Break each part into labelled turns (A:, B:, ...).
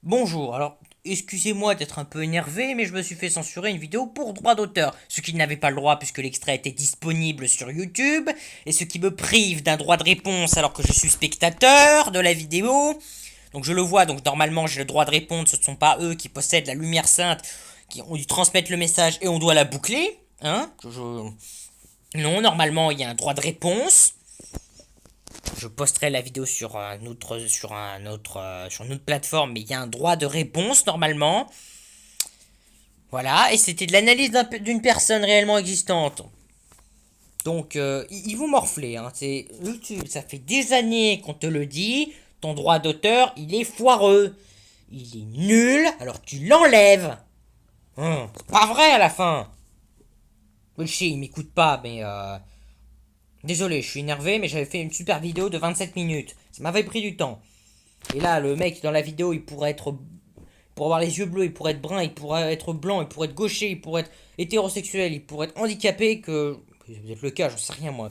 A: Bonjour, alors excusez-moi d'être un peu énervé, mais je me suis fait censurer une vidéo pour droit d'auteur, ce qui n'avait pas le droit puisque l'extrait était disponible sur YouTube, et ce qui me prive d'un droit de réponse alors que je suis spectateur de la vidéo. Donc je le vois, donc normalement j'ai le droit de répondre, ce ne sont pas eux qui possèdent la lumière sainte, qui ont dû transmettre le message et on doit la boucler, hein. Non, normalement il y a un droit de réponse. Je posterai la vidéo sur une autre plateforme, mais il y a un droit de réponse normalement. Voilà, et c'était de l'analyse d'une personne réellement existante. Donc, ils vont morfler, hein. C'est YouTube, ça fait des années qu'on te le dit. Ton droit d'auteur, il est foireux. Il est nul, alors tu l'enlèves. C'est pas vrai à la fin. Oui, je sais, il m'écoute pas, mais désolé, je suis énervé, mais j'avais fait une super vidéo de 27 minutes. Ça m'avait pris du temps. Et là, le mec dans la vidéo, il pourrait être. Pour avoir les yeux bleus, il pourrait être brun, il pourrait être blanc, il pourrait être gaucher, il pourrait être hétérosexuel, il pourrait être handicapé, que. C'est peut-être le cas, j'en sais rien moi.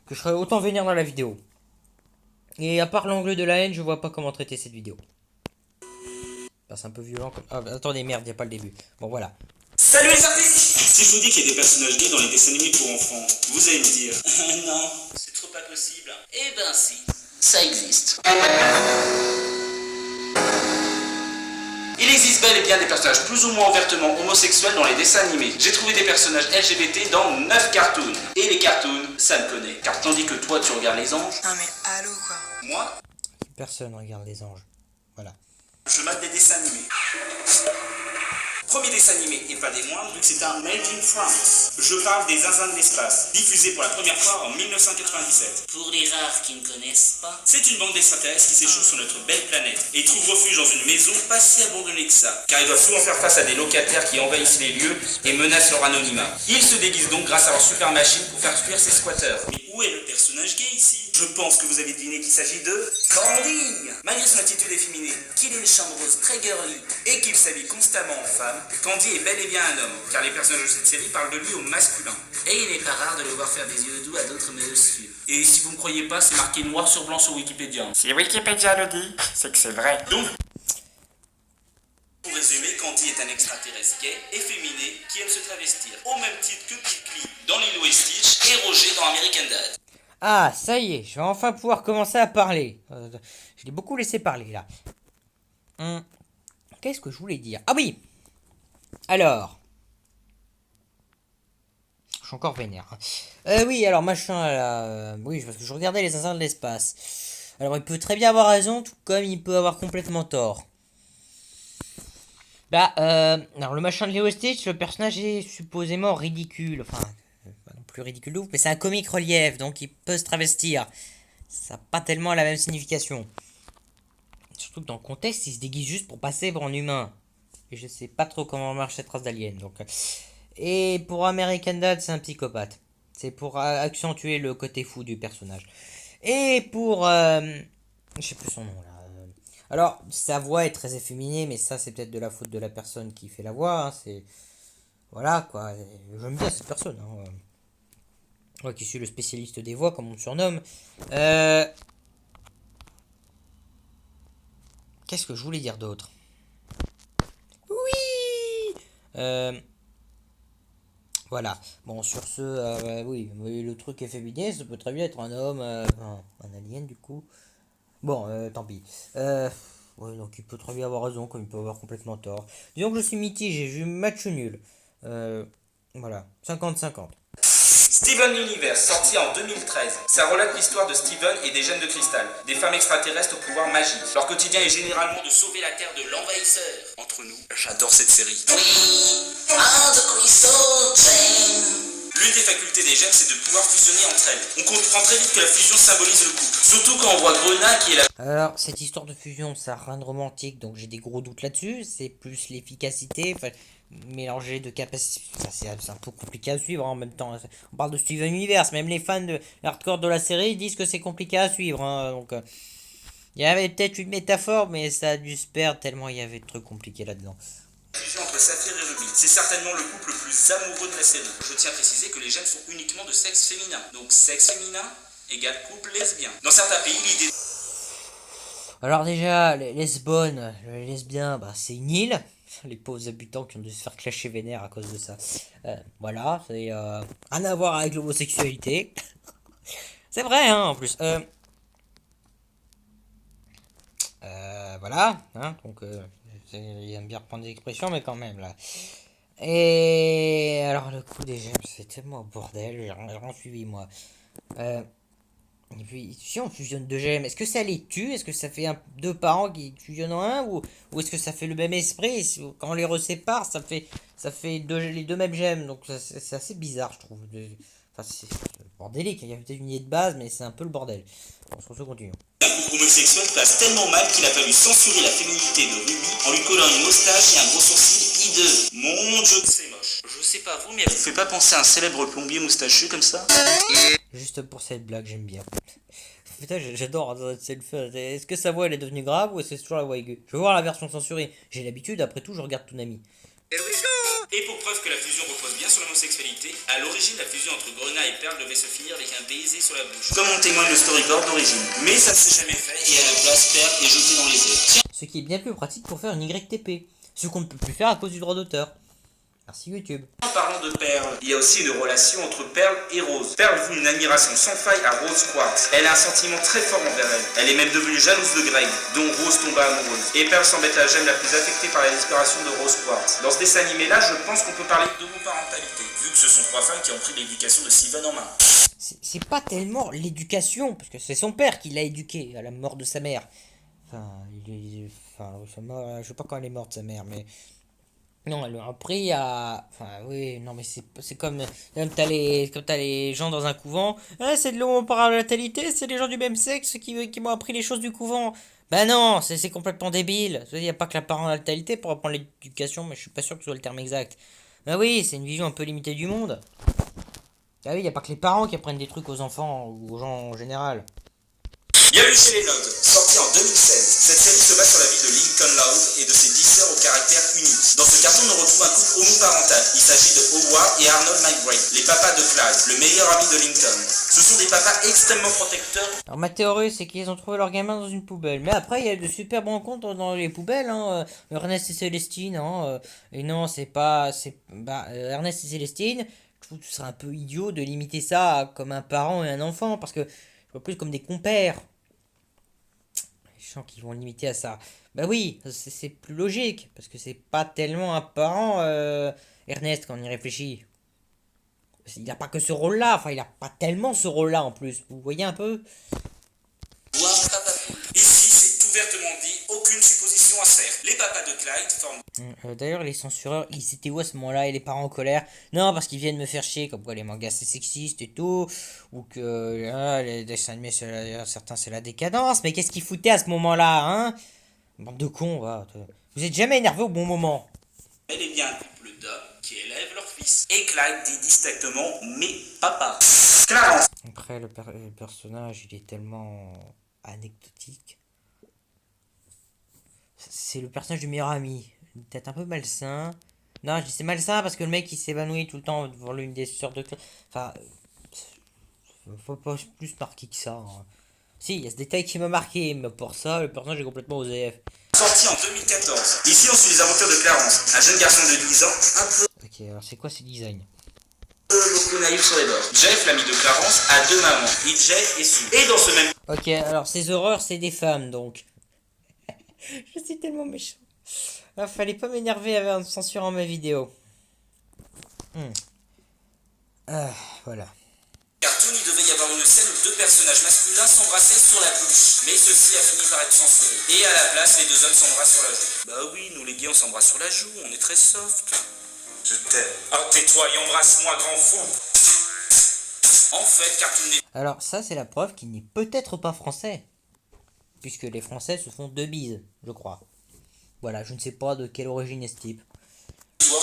A: Que je serais autant vénère dans la vidéo. Et à part l'angle de la haine, je vois pas comment traiter cette vidéo. C'est un peu violent comme. Ah, attendez, merde, y a pas le début. Bon, voilà.
B: Salut les artistes. Si je vous dis qu'il y a des personnages gays dans les dessins animés pour enfants, vous allez me dire non, c'est trop pas possible.
C: Eh ben si, ça existe.
B: Il existe bel et bien des personnages plus ou moins ouvertement homosexuels dans les dessins animés. J'ai trouvé des personnages LGBT dans 9 cartoons. Et les cartoons, ça me connaît. Car tandis que toi tu regardes les anges,
C: Non mais allô quoi.
B: moi,
A: Personne regarde les anges. Voilà.
B: je mate des dessins animés. Premier dessin animé, et pas des moindres, vu que c'est un Made in France. Je parle des Zinzins de l'espace, diffusé pour la première fois en 1997.
C: Pour les rares qui ne connaissent pas.
B: C'est une bande d'extraterrestres qui s'échoue sur notre belle planète et trouve refuge dans une maison pas si abandonnée que ça, car ils doivent souvent faire face à des locataires qui envahissent les lieux et menacent leur anonymat. Ils se déguisent donc grâce à leur super machine pour faire fuir ces squatteurs. Mais où est le personnage gay ici? Je pense que vous avez deviné qu'il s'agit de Candy. Malgré son attitude efféminée, qu'il ait une chambre rose très girly et qu'il s'habille constamment en femme, Candy est bel et bien un homme, car les personnages de cette série parlent de lui au masculin.
C: Et il n'est pas rare de le voir faire des yeux doux à d'autres messieurs.
B: Et si vous me croyez pas, c'est marqué noir sur blanc sur Wikipédia.
D: Si Wikipédia le dit, c'est que c'est vrai.
B: Donc, pour résumer, Candy est un extraterrestre gay, efféminé, qui aime se travestir, au même titre que Picli dans Lilo et Stitch et Roger dans American Dad.
A: Ah, ça y est, je vais enfin pouvoir commencer à parler. Je l'ai beaucoup laissé parler là. Qu'est-ce que je voulais dire? Ah oui. Alors. Je suis encore vénère. Oui, alors machin là. Oui, parce que je regardais les Zinzins de l'espace. Alors il peut très bien avoir raison, tout comme il peut avoir complètement tort. Alors le machin de Leo Stitch, le personnage est supposément ridicule. Enfin, pas non plus ridicule de ouf, mais c'est un comique relief, donc il peut se travestir. Ça n'a pas tellement la même signification. Surtout que dans le contexte, il se déguise juste pour passer pour un humain. Et je sais pas trop comment marche cette race d'aliens, donc. Et pour American Dad, c'est un psychopathe. C'est pour accentuer le côté fou du personnage. Et pour. Je sais plus son nom là. Alors, sa voix est très efféminée, mais ça, c'est peut-être de la faute de la personne qui fait la voix. Hein, c'est. Voilà quoi. J'aime bien cette personne. Hein. Moi qui suis le spécialiste des voix, comme on me surnomme. Qu'est-ce que je voulais dire d'autre? Oui. Voilà. Bon, sur ce, oui, le truc efféminé, ça peut très bien être un homme, un alien du coup. Bon, tant pis. Ouais, donc il peut très bien avoir raison, comme il peut avoir complètement tort. Disons que je suis mitigé, j'ai eu match nul. Voilà, 50-50.
B: Steven Universe, sorti en 2013. Ça relate l'histoire de Steven et des gènes de cristal, des femmes extraterrestres au pouvoir magique. Leur quotidien est généralement de sauver la Terre de l'envahisseur. Entre nous, j'adore cette série.
C: We are the crystal train.
B: L'une des facultés des gènes, c'est de pouvoir fusionner entre elles. On comprend très vite que la fusion symbolise le couple. Surtout quand on voit Grenat qui est la...
A: Alors, cette histoire de fusion, ça a rien de romantique, donc j'ai des gros doutes là-dessus. C'est plus l'efficacité, enfin, mélanger de capacités. C'est un peu compliqué à suivre hein, en même temps. On parle de Steven Universe, même les fans de hardcore de la série disent que c'est compliqué à suivre. Hein, donc, il y avait peut-être une métaphore, mais ça a dû se perdre tellement il y avait de trucs compliqués là-dedans.
B: fusion entre Saphir et Ruby. C'est certainement le couple le plus amoureux de la série. Je tiens à préciser que les gènes sont uniquement de sexe féminin. Donc sexe féminin égale couple lesbien. Dans certains pays, l'idée...
A: Alors déjà, les lesbonnes, les lesbiens, bah c'est une île. Les pauvres habitants qui ont dû se faire clasher vénère à cause de ça. Voilà, c'est rien à voir avec l'homosexualité. C'est vrai, hein, en plus. Voilà, hein, donc il aime bien reprendre des expressions, mais quand même, là. Et alors, le coup des gemmes, c'est tellement bordel, j'ai rien suivi, moi. Euh, et puis, si on fusionne deux gemmes, est-ce que ça les tue? Est-ce que ça fait deux parents qui fusionnent en un? Ou est-ce que ça fait le même esprit? Quand on les resépare, ça fait les deux mêmes gemmes. Donc, c'est assez bizarre, je trouve. Enfin, c'est bordélique. Il y a peut-être une idée de base, mais c'est un peu le bordel. On se continue.
B: Un couple homosexuel passe tellement mal qu'il a fallu censurer la féminité de Ruby en lui collant une moustache et un gros sourcil hideux. Mon dieu, c'est moche. Je sais pas vous, mais vous fait pas penser à un célèbre plombier moustachu comme ça?
A: Juste pour cette blague, j'aime bien. Putain, j'adore cette fête. Est-ce que sa voix elle est devenue grave ou est-ce que c'est toujours la voix aiguë? Je veux voir la version censurée. J'ai l'habitude, après tout, je regarde Toonami.
B: Et pour preuve que la fusion repose bien sur l'homosexualité, à l'origine, la fusion entre Grenat et Perle devait se finir avec un baiser sur la bouche. Comme en témoigne le storyboard d'origine. Mais ça ne s'est jamais fait et à la place, Perle est jetée dans les airs.
A: Ce qui est bien plus pratique pour faire une YTP. Ce qu'on ne peut plus faire à cause du droit d'auteur. Merci YouTube.
B: En parlant de Perle, il y a aussi une relation entre Perle et Rose. Perle voue une admiration sans faille à Rose Quartz. Elle a un sentiment très fort envers elle. Elle est même devenue jalouse de Greg, dont Rose tomba amoureuse. Et Perle semble être la gemme la plus affectée par la disparition de Rose Quartz. Dans ce dessin animé-là, je pense qu'on peut parler d'homoparentalité, vu que ce sont trois femmes qui ont pris l'éducation de Sylvain en main.
A: C'est pas tellement l'éducation, parce que c'est son père qui l'a éduqué à la mort de sa mère. Enfin, je sais pas quand elle est morte, sa mère, mais. Non, elle lui a appris à. Enfin, oui, non, mais c'est comme t'as les gens dans un couvent. Ah, c'est de l'homoparentalité, c'est les gens du même sexe qui m'ont appris les choses du couvent. Bah non, c'est complètement débile. Il n'y a pas que la parentalité pour apprendre l'éducation, mais je suis pas sûr que ce soit le terme exact. Bah oui, c'est une vision un peu limitée du monde. Ah oui, il n'y a pas que les parents qui apprennent des trucs aux enfants ou aux gens en général.
B: Bienvenue chez les Nodes, sorti en 2016. Cette série se base sur la vie de Lincoln Loud et de ses 10 sœurs au caractère unique. Dans ce carton, on retrouve un couple homoparental. Il s'agit de Howard et Arnold McBride, les papas de Clyde, le meilleur ami de Lincoln. Ce sont des papas extrêmement protecteurs.
A: Alors ma théorie, c'est qu'ils ont trouvé leur gamin dans une poubelle. Mais après, il y a de superbes rencontres dans les poubelles. Hein. Ernest et Célestine. Hein. Et non, Ernest et Célestine, je trouve que ce serait un peu idiot de limiter ça comme un parent et un enfant. Parce que je vois plus comme des compères. Les gens qui vont limiter à ça. Bah oui, c'est plus logique. Parce que c'est pas tellement un parent, Ernest, quand on y réfléchit. Il n'a pas que ce rôle-là. Enfin, il a pas tellement ce rôle-là en plus. Vous voyez un peu?
B: Ici, c'est ouvertement dit, aucune supposition à faire. Les papas de Clyde forment...
A: D'ailleurs, les censureurs, ils étaient où à ce moment-là? Et les parents en colère? Non, parce qu'ils viennent me faire chier, comme quoi les mangas c'est sexiste et tout, ou que les dessins animés, certains c'est la décadence. Mais qu'est-ce qu'ils foutaient à ce moment-là, hein? Bande de cons, va. Vous êtes jamais énervé au bon moment.
B: Elle est bien un couple d'hommes qui élèvent leur fils. Et Clyde dit distinctement « mes papas ». Clarence.
A: Après, le personnage, il est tellement anecdotique. C'est le personnage du meilleur ami. Peut-être un peu malsain. Non, je dis c'est malsain parce que le mec il s'évanouit tout le temps devant l'une des sœurs de. Enfin. Faut pas plus marquer que ça. Hein. Si, il y a ce détail qui m'a marqué, mais pour ça, le personnage est complètement OZF.
B: Sorti en 2014. Ici, on suit les aventures de Clarence, un jeune garçon de 10 ans, un peu
A: Ok, alors c'est quoi ces designs?
B: beaucoup naïf sur les bords. Jeff, l'ami de Clarence, a deux mamans, EJ et Sue. Et dans ce même...
A: Ok, alors ces horreurs, c'est des femmes donc. Je suis tellement méchant. Ah, fallait pas m'énerver en censurant ma vidéo. Voilà.
B: cartoon, il devait y avoir une scène où deux personnages masculins s'embrassaient sur la bouche. Mais ceci a fini par être censuré. Et à la place, les deux hommes s'embrassent sur la joue. Bah oui, nous les gays, on s'embrasse sur la joue, on est très soft. Je t'aime. Ah, tais-toi et embrasse-moi, grand fou. En fait, Cartoon Network...
A: Alors ça, c'est la preuve qu'il n'est peut-être pas français. Puisque les Français se font deux bises, je crois. Voilà, je ne sais pas de quelle origine est ce type.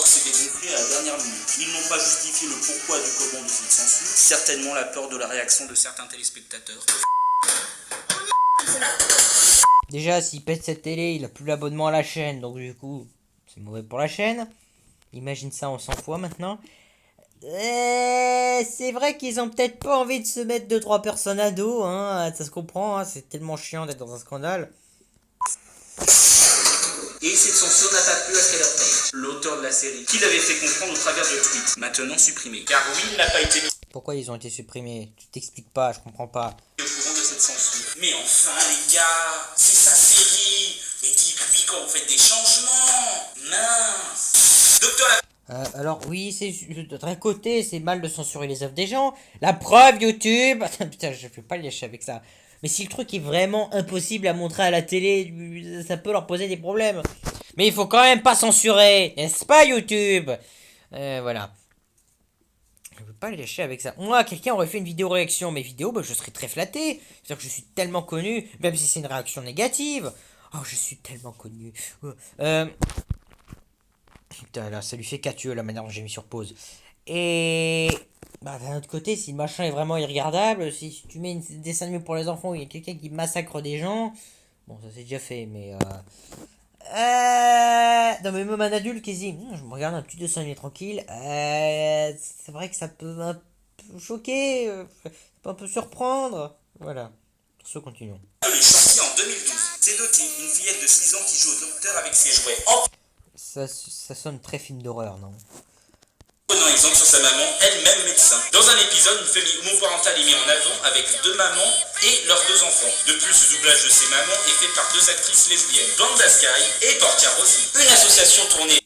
B: s'est dégonflé à la dernière minute. Ils n'ont pas justifié le pourquoi du comment de cette censure. Certainement la peur de la réaction de certains téléspectateurs.
A: Déjà, s'il pète cette télé, il a plus l'abonnement à la chaîne, donc du coup, c'est mauvais pour la chaîne. Imagine ça en 100 fois maintenant. C'est vrai qu'ils ont peut-être pas envie de se mettre 2-3 personnes à dos, hein, ça se comprend, hein, c'est tellement chiant d'être dans un scandale.
B: Et cette censure n'a pas plu à Skyler Payne, l'auteur de la série, qui l'avait fait comprendre au travers de tweets, maintenant supprimés. Car Will n'a pas été mis
A: Pourquoi ils ont été supprimés? Tu t'expliques pas, je comprends pas.
B: au courant de cette censure. Mais enfin les gars, c'est sa série. Mais dites-lui quand vous faites des changements. Mince. Docteur
A: Alors oui, c'est d'un côté, c'est mal de censurer les œuvres des gens. La preuve, YouTube. Putain, je peux pas le lâcher avec ça. Mais si le truc est vraiment impossible à montrer à la télé, ça peut leur poser des problèmes. Mais il faut quand même pas censurer, n'est-ce pas, YouTube? Voilà. Je peux pas le lâcher avec ça. Moi, quelqu'un aurait fait une vidéo réaction, mes vidéos, bah, je serais très flatté. C'est-à-dire que je suis tellement connu, même si c'est une réaction négative. Oh, je suis tellement connu. Putain, là, ça lui fait 4 yeux, la manière dont j'ai mis sur pause. Et... Bah, d'un autre côté, si le machin est vraiment irregardable, si tu mets un dessin animé pour les enfants où il y a quelqu'un qui massacre des gens... Bon, ça c'est déjà fait, mais... Non, mais même un adulte qui se dit, je me regarde un petit dessin animé tranquille, c'est vrai que ça peut un peu choquer, ça peut un peu surprendre. Voilà. Sur ce, continuons.
B: est sorti en 2012. C'est Dottie, une fillette de 6 ans qui joue au docteur avec ses jouets. En
A: Ça sonne très film d'horreur, non?
B: prenant exemple sur sa maman, elle-même médecin. Dans un épisode, une famille homoparentale est mise en avant avec 2 mamans et leurs 2 enfants. De plus, le doublage de ces mamans est fait par 2 actrices lesbiennes, Banda Sky et Portia Rossi. Une association tournée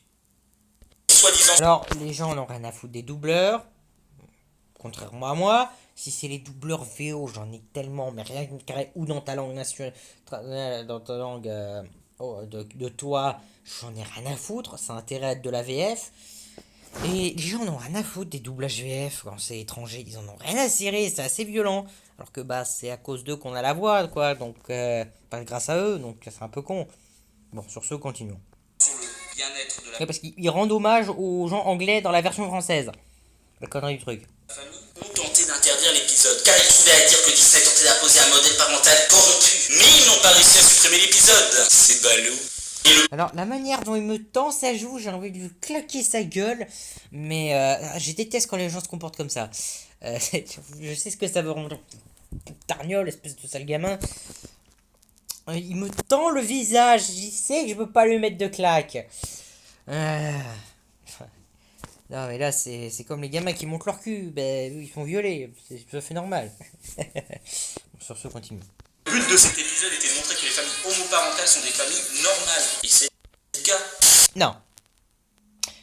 B: soi-disant...
A: Alors, les gens n'ont rien à foutre des doubleurs. Contrairement à moi, si c'est les doubleurs VO, j'en ai tellement, mais rien que carré ou dans ta langue nationale, dans ta langue de toi, j'en ai rien à foutre. Ça a intérêt à être de la VF. Et les gens n'ont rien à foutre des doublages VF quand c'est étranger, ils en ont rien à cirer, c'est assez violent. Alors que bah c'est à cause d'eux qu'on a la voix, quoi, donc pas grâce à eux, donc c'est un peu con. Bon, sur ce, continuons.
B: Sur le bien-être de la
A: Ouais, parce qu'ils rendent hommage aux gens anglais dans la version française. La connerie du truc.
B: famille ont tenté d'interdire l'épisode, car ils trouvaient à dire que Disney tentait d'imposer un modèle parental corrompu. Mais ils n'ont pas réussi à supprimer l'épisode. C'est ballot.
A: Alors, la manière dont il me tend sa joue, j'ai envie de lui claquer sa gueule. Mais je déteste quand les gens se comportent comme ça. Je sais ce que ça veut rendre. Targnole, espèce de sale gamin. Il me tend le visage. Je sais que je peux pas lui mettre de claque. Non, mais là, c'est comme les gamins qui montent leur cul. Ben, ils sont violés. C'est tout à fait normal. Sur ce, continue.
B: Le but de cet épisode était de montrer que les familles homoparentales sont des familles normales. Et c'est le cas.
A: Non.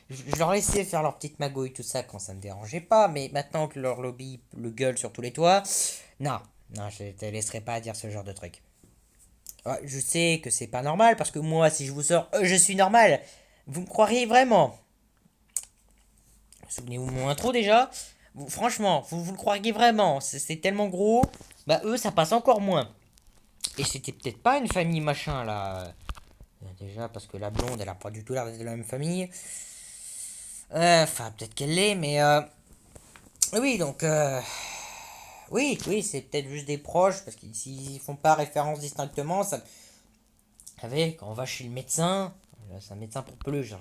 A: Je leur laissais faire leur petite magouille, tout ça, quand ça me dérangeait pas. Mais maintenant que leur lobby le gueule sur tous les toits, non. Non, je te laisserai pas dire ce genre de truc. Ouais, je sais que c'est pas normal, parce que moi, si je vous sors je suis normal, vous me croiriez vraiment? Souvenez-vous de mon intro déjà. Franchement, vous le croiriez vraiment? C'est tellement gros. Bah, eux, ça passe encore moins. Et c'était peut-être pas une famille machin là. Déjà, parce que la blonde, elle a pas du tout l'air d'être de la même famille. Enfin, peut-être qu'elle l'est, mais. Oui, donc. Oui, c'est peut-être juste des proches, parce qu'ils s'ils font pas référence distinctement, ça. Vous savez, quand on va chez le médecin, c'est un médecin pour peluche,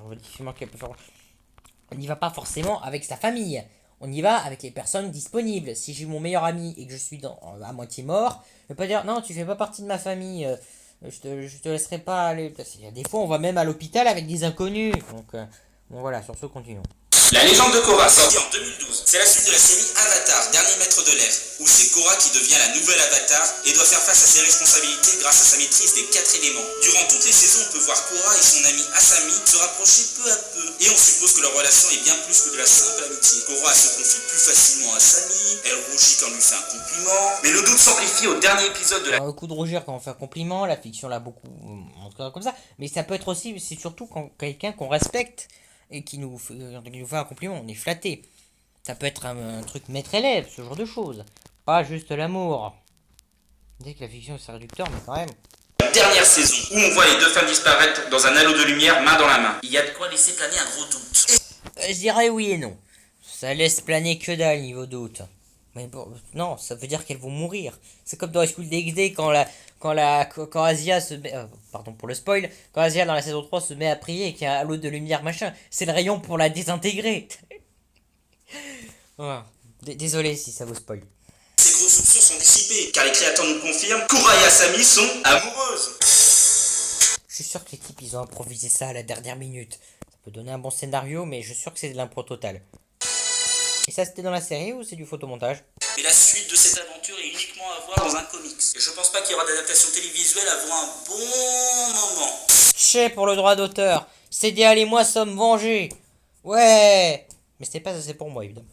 A: on n'y va pas forcément avec sa famille. On y va avec les personnes disponibles. Si j'ai mon meilleur ami et que je suis à moitié mort, je vais pas dire non, tu fais pas partie de ma famille, je te laisserai pas aller. Il y a des fois, on va même à l'hôpital avec des inconnus. Donc, bon, voilà, sur ce, continuons.
B: La légende de Korra, sortie en 2012. C'est la suite de la série Avatar, Dernier Maître de l'Air, où c'est Korra qui devient la nouvelle Avatar et doit faire face à ses responsabilités grâce à sa maîtrise des 4 éléments. Durant toutes les saisons, on peut voir Korra et son ami Asami se rapprocher peu à peu. Et on suppose que leur relation est bien plus que de la simple amitié. Korra se confie plus facilement à Asami, elle rougit quand on lui fait un compliment, mais le doute s'amplifie au dernier épisode de la...
A: Un coup de rougir quand on fait un compliment, la fiction l'a beaucoup montré comme ça, mais ça peut être aussi, c'est surtout quand quelqu'un qu'on respecte et qui nous fait un compliment, on est flatté. Ça peut être un truc maître-élève, ce genre de choses. Pas juste l'amour. Dès que la fiction c'est réducteur, mais quand même.
B: Dernière saison, où on voit les 2 femmes disparaître dans un halo de lumière, main dans la main. Il y a de quoi laisser planer un gros doute.
A: Je dirais oui et non. Ça laisse planer que dalle niveau doute. Mais bon, non, ça veut dire qu'elles vont mourir. C'est comme dans High School DxD quand Asia se met... pardon pour le spoil. Quand Asia dans la saison 3 se met à prier et qu'il y a un halo de lumière machin. C'est le rayon pour la désintégrer. Voilà. Désolé si ça vous spoil.
B: Ces gros soupçons sont dissipés, car les créateurs nous confirment Korra et Asami sont amoureuses.
A: Je suis sûr que les types, ils ont improvisé ça à la dernière minute. Ça peut donner un bon scénario, mais je suis sûr que c'est de l'impro total. Et ça, c'était dans la série ou c'est du photomontage?
B: Mais la suite de cette aventure est uniquement à voir dans un comics. Et je pense pas qu'il y aura d'adaptation télévisuelle avant un bon moment.
A: Chais pour le droit d'auteur. CDA et moi sommes vengés. Ouais. Mais c'était pas assez pour moi, évidemment.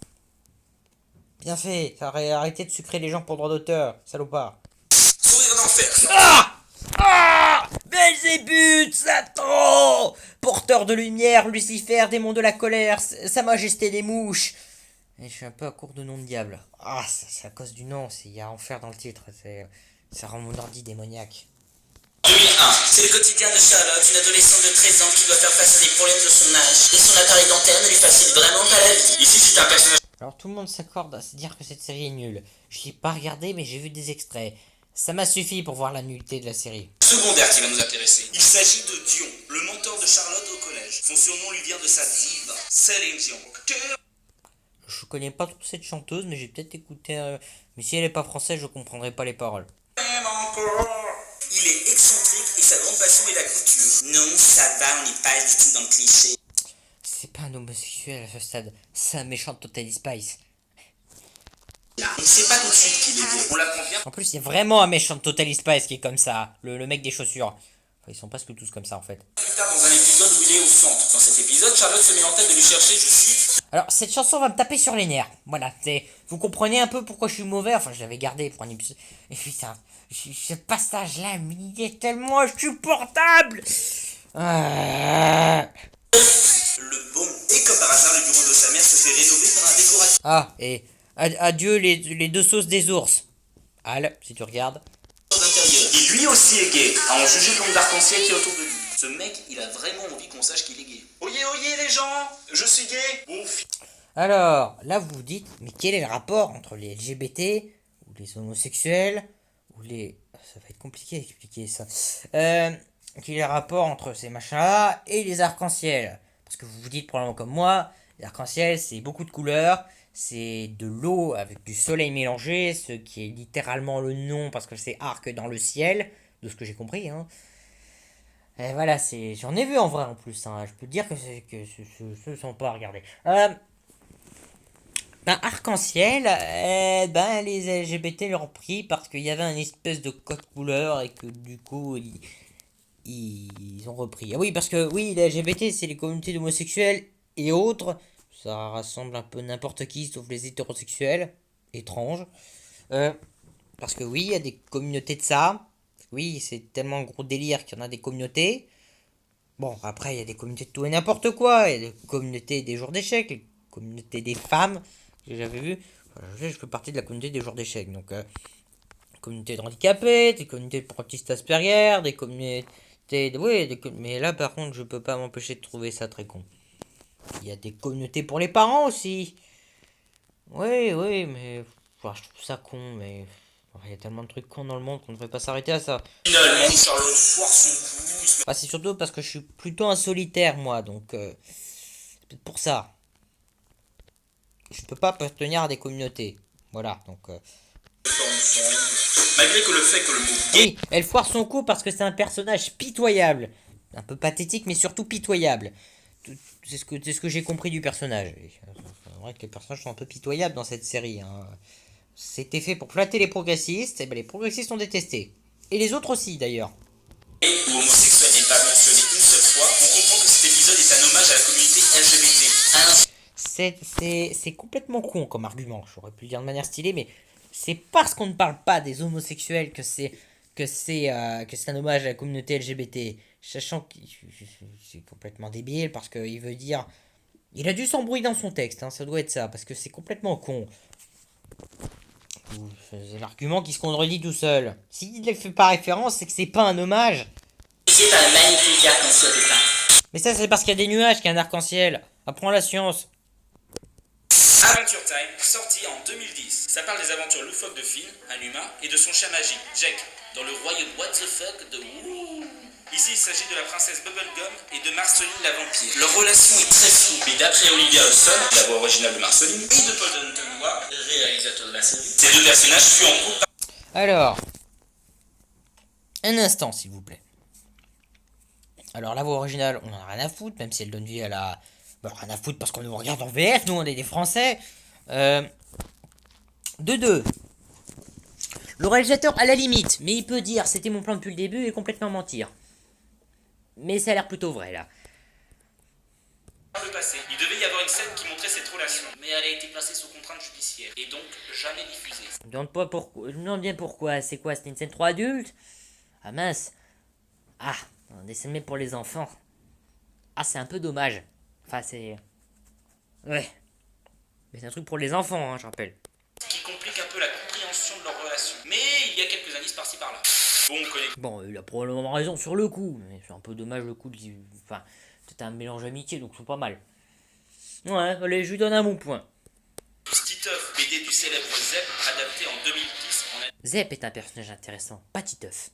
A: Bien fait. Arrêtez de sucrer les gens pour le droit d'auteur, salopard.
B: Sourire d'enfer.
A: Ah Belzébuth, Satan, porteur de lumière, Lucifer, démon de la colère, sa majesté des mouches. Et je suis un peu à court de nom de diable. Ah, c'est à cause du nom, il y a enfer dans le titre, ça rend mon ordi démoniaque.
B: 2001.
C: C'est le quotidien de Charlotte, une adolescente de 13 ans qui doit faire face à des problèmes de son âge. Et son appareil dentaire ne lui facilite vraiment pas la vie.
B: Ici, c'est un personnage
A: Alors tout le monde s'accorde à se dire que cette série est nulle. Je n'ai pas regardé, mais j'ai vu des extraits. Ça m'a suffi pour voir la nullité de la série.
B: secondaire qui va nous intéresser. Il s'agit de Dion, le mentor de Charlotte au collège. Son surnom lui vient de sa diva, Céline Dion.
A: Je connais pas trop cette chanteuse, mais j'ai peut-être écouté... Mais si elle est pas française, je comprendrai pas les paroles.
C: Il est excentrique et sa grande passion est la couture. Non, ça va, on n'est pas du tout dans le cliché.
A: C'est pas un homosexuel à ce stade, c'est un méchant de Totally Spice.
C: On ne sait pas tout de suite qu'il est gay.
B: On l'apprend bien
A: En plus, il y a vraiment un méchant de Totally Spice qui est comme ça, le mec des chaussures. Enfin, ils sont presque tous comme ça en fait.
B: plus tard dans un épisode où il est au centre. Dans cet épisode, Charlotte se met en tête de lui chercher, je cite,
A: Alors, cette chanson va me taper sur les nerfs. Voilà, vous comprenez un peu pourquoi je suis mauvais. Enfin, je l'avais gardé pour un épisode. Et putain, ce passage-là m'humiliait tellement insupportable.
B: le bon. Et comme par hasard, le bureau de sa mère se fait rénover par un décorateur
A: Ah, et adieu les deux sauces des ours. Al, si tu regardes.
B: d'intérieur. Il lui aussi est gay, à en juger le nombre d'arc-en-ciel qui est autour de lui. Ce mec, il a vraiment envie qu'on sache qu'il est gay. Oyez, oyez les gens, je suis gay. Bon,
A: Alors, là vous vous dites, mais quel est le rapport entre les LGBT, ou les homosexuels, ou les... Ça va être compliqué à expliquer ça. Quel est le rapport entre ces machins-là et les arcs-en-ciel? Parce que vous vous dites probablement comme moi, les arcs-en-ciel c'est beaucoup de couleurs, c'est de l'eau avec du soleil mélangé, ce qui est littéralement le nom parce que c'est arc dans le ciel, de ce que j'ai compris, hein. Et voilà, j'en ai vu en vrai en plus, hein. Je peux te dire que ce sont pas à regarder. Ben, arc-en-ciel, les LGBT l'ont pris parce qu'il y avait un espèce de code couleur et que du coup, ils ont repris. Ah oui, parce que oui, les LGBT, c'est les communautés d'homosexuels et autres. Ça rassemble un peu n'importe qui, sauf les hétérosexuels. Étrange. Parce que oui, il y a des communautés de ça. Oui, c'est tellement un gros délire qu'il y en a des communautés. Bon, après, il y a des communautés de tout et n'importe quoi. Il y a des communautés des jours d'échecs, les communautés des femmes, que j'avais vu. Enfin, je fais partie de la communauté des jours d'échecs. Donc, communauté de handicapés, des communautés de autistes Asperger, des communautés... Oui, mais là, par contre, je peux pas m'empêcher de trouver ça très con. Il y a des communautés pour les parents aussi. Oui, mais... Enfin, je trouve ça con, mais... Il y a tellement de trucs cons dans le monde qu'on ne devrait pas s'arrêter à ça.
B: finalement, Charlotte foire son coup, il se met
A: Ah, c'est surtout parce que je suis plutôt un solitaire, moi, donc... c'est peut-être pour ça. Je peux pas appartenir à des communautés. Voilà, donc...
B: ensemble. Malgré que le fait que le mot gay
A: Oui, elle foire son coup parce que c'est un personnage pitoyable. Un peu pathétique, mais surtout pitoyable. C'est ce que j'ai compris du personnage. C'est vrai que les personnages sont un peu pitoyables dans cette série, hein. C'était fait pour flatter les progressistes, et ben les progressistes ont détesté. Et les autres aussi, d'ailleurs.
B: ou homosexuel n'est pas mentionné une seule fois, on comprend que cet épisode est un hommage à la communauté LGBT.
A: C'est complètement con comme argument. J'aurais pu le dire de manière stylée, mais c'est parce qu'on ne parle pas des homosexuels que c'est un hommage à la communauté LGBT. Sachant que c'est complètement débile parce qu'il veut dire... Il a dû s'embrouiller dans son texte, hein, ça doit être ça, parce que c'est complètement con. C'est l'argument qui se contredit tout seul. S'il ne fait pas référence, c'est que c'est pas un hommage.
C: C'est un magnifique arc-en-ciel de fin.
A: Mais ça, c'est parce qu'il y a des nuages qu'il y a un arc-en-ciel. Apprends la science.
B: Adventure Time, sorti en 2010. Ça parle des aventures loufoques de Finn, un humain, et de son chat magique, Jack, dans le royaume what the fuck de Woo. Ici, il s'agit de la princesse Bubblegum et de Marceline la vampire. Leur relation est très floue, mais d'après Olivia Hudson, la voix originale de Marceline, et de Paul Dunton, réalisateur de la série, ces deux personnages fuient en couple.
A: Alors, un instant, s'il vous plaît. Alors la voix originale, on en a rien à foutre, même si elle donne vie à la... Bon, rien à foutre parce qu'on nous regarde en VF, nous on est des Français. De deux. Le réalisateur à la limite, mais il peut dire c'était mon plan depuis le début et complètement mentir. Mais ça a l'air plutôt vrai là.
B: Le passé. Il devait y avoir une scène qui montrait cette relation, mais elle a été placée sous contrainte judiciaire et donc jamais diffusée.
A: Je me demande pas pourquoi. Je me demande bien pourquoi. C'est quoi? C'était une scène 3 adultes? Ah mince. Ah, un dessin animé pour les enfants. Ah, c'est un peu dommage. Enfin, c'est... Ouais. Mais c'est un truc pour les enfants, hein, je rappelle.
B: Ce qui complique un peu la compréhension de leur relation. Mais il y a quelques indices par-ci par-là. Bon, on connaît.
A: Bon, il a probablement raison sur le coup. Mais c'est un peu dommage le coup de... Enfin, c'est un mélange amitié, donc c'est pas mal. Ouais, allez, je lui donne un bon point.
B: Titeuf, BD du célèbre Zep, adapté en 2010 en
A: Zep est un personnage intéressant, pas Titeuf.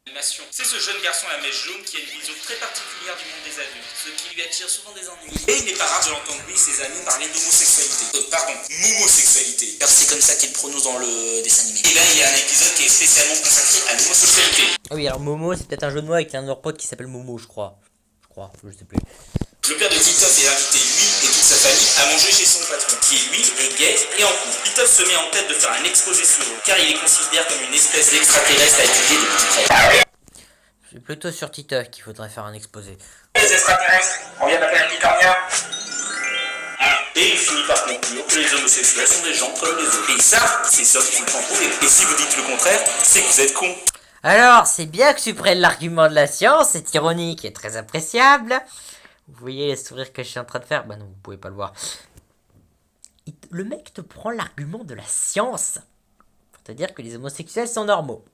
B: animation. C'est ce jeune garçon à la mèche jaune qui a une vision très particulière du monde des adultes, ce qui lui attire souvent des ennuis. Et il n'est pas rare de l'entendre lui et ses amis parler d'homosexualité. Pardon, momosexualité.
C: Alors c'est comme ça qu'il prononce dans le dessin animé.
B: Et là, il y a un épisode qui est spécialement consacré à l'homosexualité.
A: Ah oui, alors Momo, c'est peut-être un jeu de mots avec un de leurs potes qui s'appelle Momo, je crois. Je sais plus.
B: Le père de Titeuf est invité, lui et toute sa famille, à manger chez son patron, qui lui est gay et en couple. Titeuf se met en tête de faire un exposé sur eux, car il les considère comme une espèce d'extraterrestre à étudier de plus près.
A: C'est plutôt sur Titeuf qu'il faudrait faire un exposé.
B: Les extraterrestres, on vient d'appeler un Titanien. Et il finit par conclure que les homosexuels sont des gens comme les autres. Et ça, c'est ça qu'il faut prouver. Et si vous dites le contraire, c'est que vous êtes con.
A: Alors, c'est bien que tu prennes l'argument de la science, c'est ironique et très appréciable. Vous voyez les sourires que je suis en train de faire? Bah non, vous pouvez pas le voir. Le mec te prend l'argument de la science pour te dire que les homosexuels sont normaux.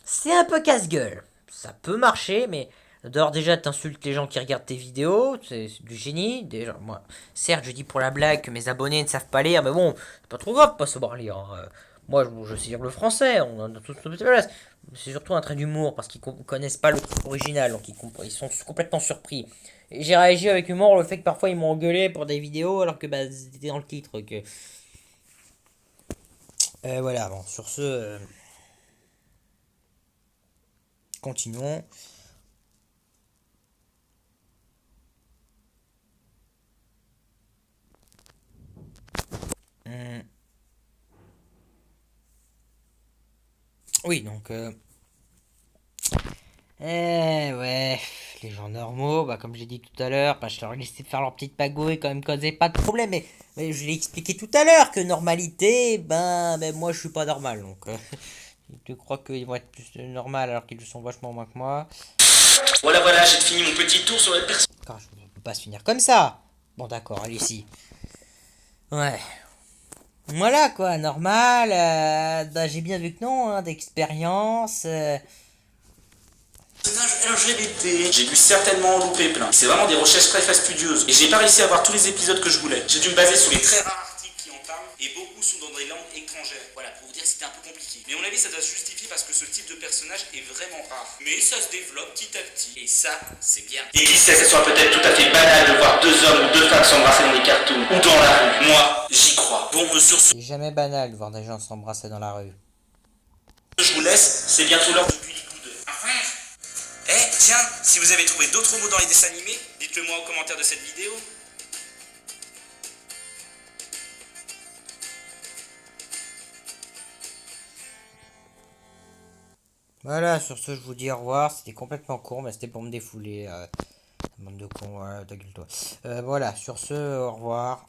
A: C'est un peu casse-gueule. Ça peut marcher, mais d'abord déjà t'insultes les gens qui regardent tes vidéos, c'est du génie. Déjà, moi, certes, je dis pour la blague que mes abonnés ne savent pas lire, mais bon, c'est pas trop grave de pas savoir lire. Hein. Moi, je sais lire le français, on a tous nos petites faiblesses. C'est surtout un trait d'humour parce qu'ils connaissent pas le truc original, donc ils sont complètement surpris. Et j'ai réagi avec humour le fait que parfois ils m'ont engueulé pour des vidéos alors que bah, c'était dans le titre. Que... voilà, bon, sur ce, continuons. Oui, donc... ouais, les gens normaux, bah comme j'ai dit tout à l'heure, bah, je leur ai laissé faire leur petite pagouille, quand même causaient pas de problème, mais je l'ai expliqué tout à l'heure que normalité, ben moi je suis pas normal, donc tu crois qu'ils vont être plus normal alors qu'ils le sont vachement moins que moi.
B: Voilà, j'ai fini mon petit tour sur les personnes.
A: Quand je ne peux pas se finir comme ça. Bon d'accord, allez y. Ouais. Voilà quoi, normal, bah, j'ai bien vu que non, hein, d'expérience...
B: LGBT. J'ai dû certainement en louper plein. C'est vraiment des recherches très fastidieuses. Et j'ai pas réussi à voir tous les épisodes que je voulais. J'ai dû me baser sur les très rares articles qui en parlent. Et beaucoup sont dans des langues étrangères. Voilà, pour vous dire que c'était un peu compliqué. Mais à mon avis, ça doit se justifier parce que ce type de personnage est vraiment rare. Mais ça se développe petit à petit. Et ça, c'est bien. Et qui sait, ça soit peut-être tout à fait banal de voir deux hommes ou deux femmes s'embrasser dans des cartoons. Ou dans la rue. Moi, j'y crois. Bon, sur ce,
A: C'est jamais banal de voir des gens s'embrasser dans la rue.
B: je vous laisse. C'est bientôt l'heure de Gulli Good. Eh, tiens, si vous avez trouvé d'autres mots dans les dessins animés, dites-le moi en commentaire de cette vidéo.
A: Voilà, sur ce, je vous dis au revoir. C'était complètement court, mais c'était pour me défouler. Bande de cons, voilà, ta gueule toi. Voilà, sur ce, au revoir.